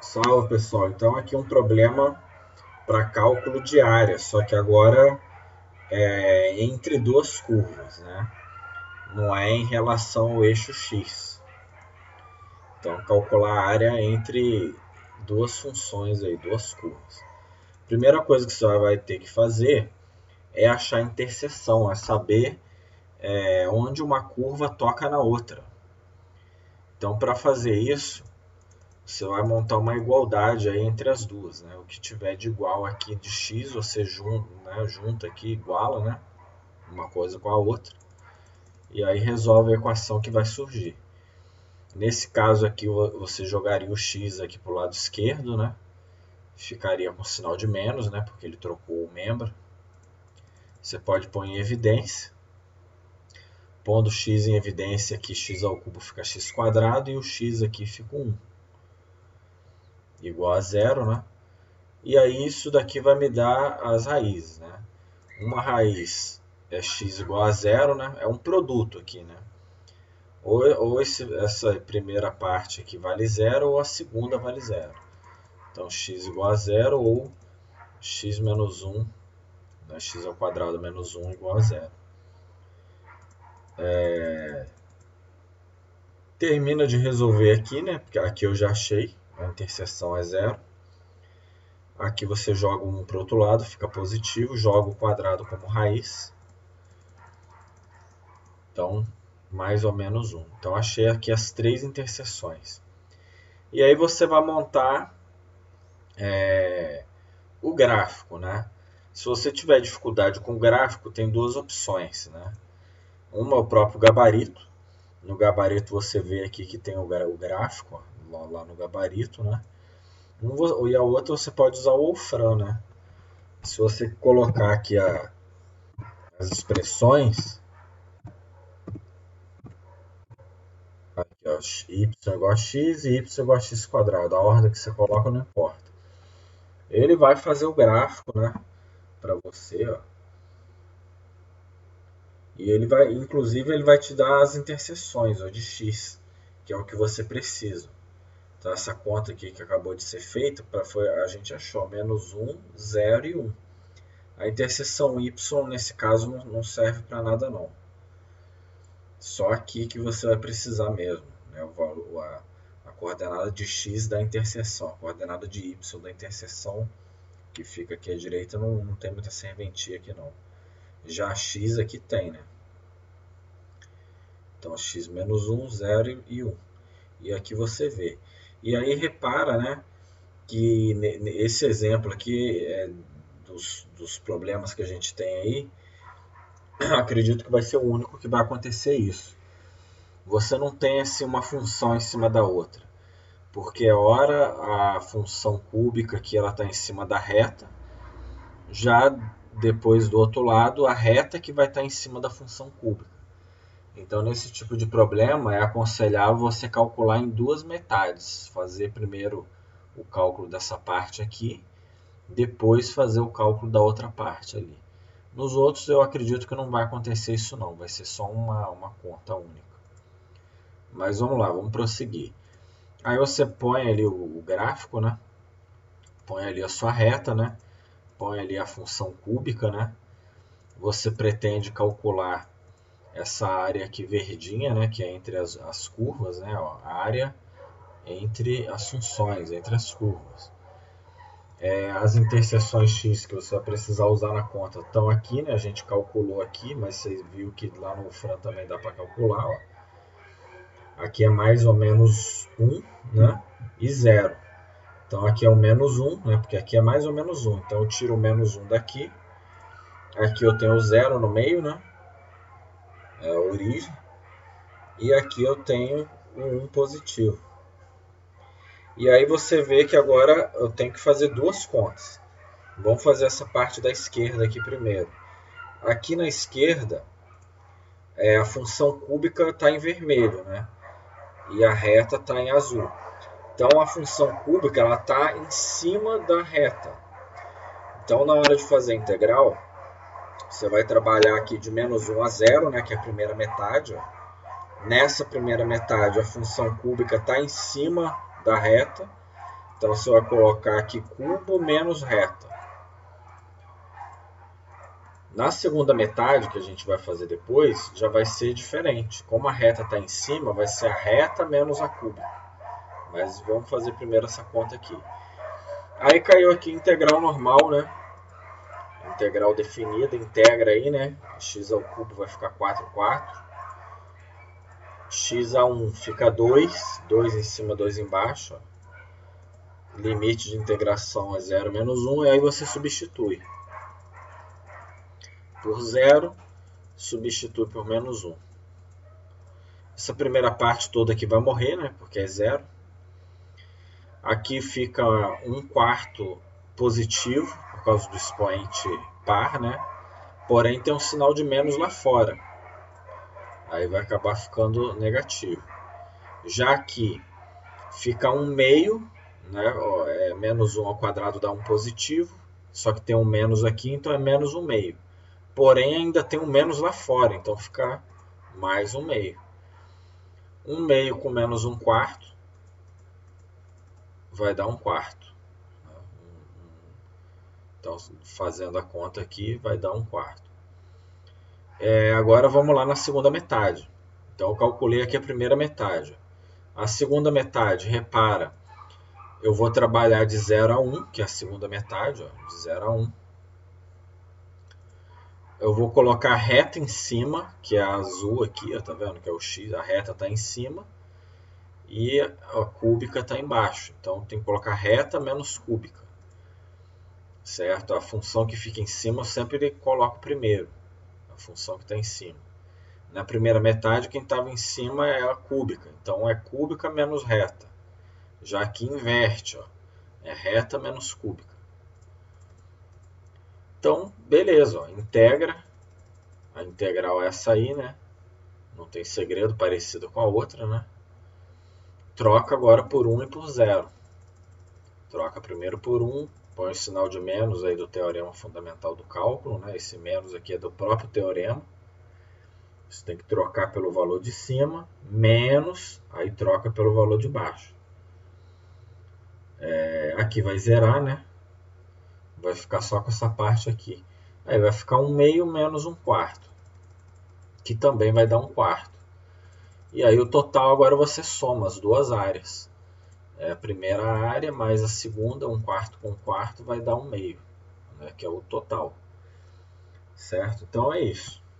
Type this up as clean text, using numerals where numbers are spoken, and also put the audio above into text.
Salve, pessoal. Então aqui um problema para cálculo de área, só que agora é entre duas curvas, né? Não é em relação ao eixo X. Então calcular a área entre duas funções aí, duas curvas. Primeira coisa que você vai ter que fazer é achar a interseção, é saber onde uma curva toca na outra. Então para fazer isso, você vai montar uma igualdade aí entre as duas, né? O que tiver de igual aqui de x, você junta aqui, iguala, né? Uma coisa com a outra. E aí resolve a equação que vai surgir. Nesse caso aqui, você jogaria o x aqui para o lado esquerdo, né? Ficaria com sinal de menos, né? Porque ele trocou o membro. Você pode pôr em evidência. Pondo x em evidência aqui, x ao cubo fica x quadrado e o x aqui fica 1. Igual a zero, né? E aí isso daqui vai me dar as raízes, né? Uma raiz é x igual a zero, né? É um produto aqui, né? Ou essa primeira parte aqui vale zero, ou a segunda vale zero. Então x igual a zero, ou x menos 1, né? X ao quadrado menos 1 igual a zero. Termina de resolver aqui, né? Porque aqui eu já achei, a interseção é zero. Aqui você joga um para o outro lado, fica positivo, joga o quadrado como raiz. Então, mais ou menos 1. Então, achei aqui as três interseções. E aí você vai montar o gráfico, né? Se você tiver dificuldade com o gráfico, tem duas opções, né? Uma é o próprio gabarito. No gabarito você vê aqui que tem o gráfico, ó, lá no gabarito, né? E a outra você pode usar o Wolfram, né? Se você colocar aqui as expressões, aqui, ó, y igual a x e y igual a x quadrado. A ordem que você coloca não importa. Ele vai fazer o gráfico, né, para você, ó. E ele vai, inclusive, ele vai te dar as interseções, ó, de x, que é o que você precisa. Então essa conta aqui que acabou de ser feita, a gente achou menos 1, 0 e 1. A interseção y, nesse caso, não serve para nada não. Só aqui que você vai precisar mesmo, né, a coordenada de x da interseção, a coordenada de y da interseção, que fica aqui à direita, não tem muita serventia aqui não. Já a x aqui tem, né? Então x menos 1, 0 e 1. E aqui você vê. E aí repara, né, que esse exemplo aqui dos problemas que a gente tem aí, acredito que vai ser o único que vai acontecer isso. Você não tem assim uma função em cima da outra, porque ora a função cúbica aqui ela está em cima da reta, já depois do outro lado a reta que vai estar em cima da função cúbica. Então, nesse tipo de problema, é aconselhável você calcular em duas metades. Fazer primeiro o cálculo dessa parte aqui, depois fazer o cálculo da outra parte ali. Nos outros, eu acredito que não vai acontecer isso não, vai ser só uma conta única. Mas vamos lá, vamos prosseguir. Aí você põe ali o gráfico, né? Põe ali a sua reta, né? Põe ali a função cúbica, né? Você pretende calcular essa área aqui verdinha, né, que é entre as curvas, né, ó, a área entre as funções, entre as curvas. As interseções x que você vai precisar usar na conta estão aqui, né, a gente calculou aqui, mas você viu que lá no Fran também dá para calcular. Ó. Aqui é mais ou menos 1, né, e 0. Então aqui é o menos 1, né, porque aqui é mais ou menos 1. Então eu tiro o menos 1 daqui. Aqui eu tenho o 0 no meio, né, é a origem. E aqui eu tenho o 1 positivo. E aí você vê que agora eu tenho que fazer duas contas. Vamos fazer essa parte da esquerda aqui primeiro. Aqui na esquerda, a função cúbica está em vermelho, né? E a reta está em azul. Então a função cúbica está em cima da reta. Então na hora de fazer a integral, você vai trabalhar aqui de menos 1 a 0, né? Que é a primeira metade. Ó. Nessa primeira metade, a função cúbica está em cima da reta. Então você vai colocar aqui cubo menos reta. Na segunda metade, que a gente vai fazer depois, já vai ser diferente. Como a reta está em cima, vai ser a reta menos a cúbica. Mas vamos fazer primeiro essa conta aqui. Aí caiu aqui integral normal, né? Integral definida, integra aí, né? X ao cubo vai ficar 4 quartos. X a 1 fica 2, 2 em cima, 2 embaixo. Ó. Limite de integração é 0 menos 1, e aí você substitui. Por 0, substitui por menos 1. Essa primeira parte toda aqui vai morrer, né? Porque é 0. Aqui fica 1 quarto positivo, por causa do expoente par, né? Porém tem um sinal de menos lá fora. Aí vai acabar ficando negativo. Já aqui fica 1 meio, né? Menos 1 ao quadrado dá 1 positivo. Só que tem um menos aqui, então é menos 1 meio. Porém ainda tem um menos lá fora, então fica mais 1 meio. 1 meio com menos 1 quarto vai dar 1 quarto. Então, fazendo a conta aqui, vai dar 1 quarto. Agora vamos lá na segunda metade. Então eu calculei aqui a primeira metade. A segunda metade, repara, eu vou trabalhar de 0 a 1, que é a segunda metade, ó, de 0 a 1. Eu vou colocar a reta em cima, que é a azul aqui, ó, tá vendo? Que é o x, a reta está em cima e a cúbica está embaixo. Então tem que colocar reta menos cúbica, certo? A função que fica em cima eu sempre coloco primeiro, a função que está em cima. Na primeira metade, quem estava em cima é a cúbica, então é cúbica menos reta. Já aqui inverte, ó, é reta menos cúbica. Então, beleza, ó, integra. A integral é essa aí, né? Não tem segredo, parecido com a outra, né? Troca agora por 1 e por 0. Troca primeiro por 1, põe o sinal de menos aí do teorema fundamental do cálculo, né? Esse menos aqui é do próprio teorema. Você tem que trocar pelo valor de cima, menos, aí troca pelo valor de baixo. Aqui vai zerar, né? Vai ficar só com essa parte aqui. Aí vai ficar 1 meio menos 1 quarto, que também vai dar 1 quarto. E aí o total agora você soma as duas áreas. A primeira área mais a segunda, 1 quarto com 1 quarto, vai dar 1 meio, né? Que é o total. Certo? Então é isso.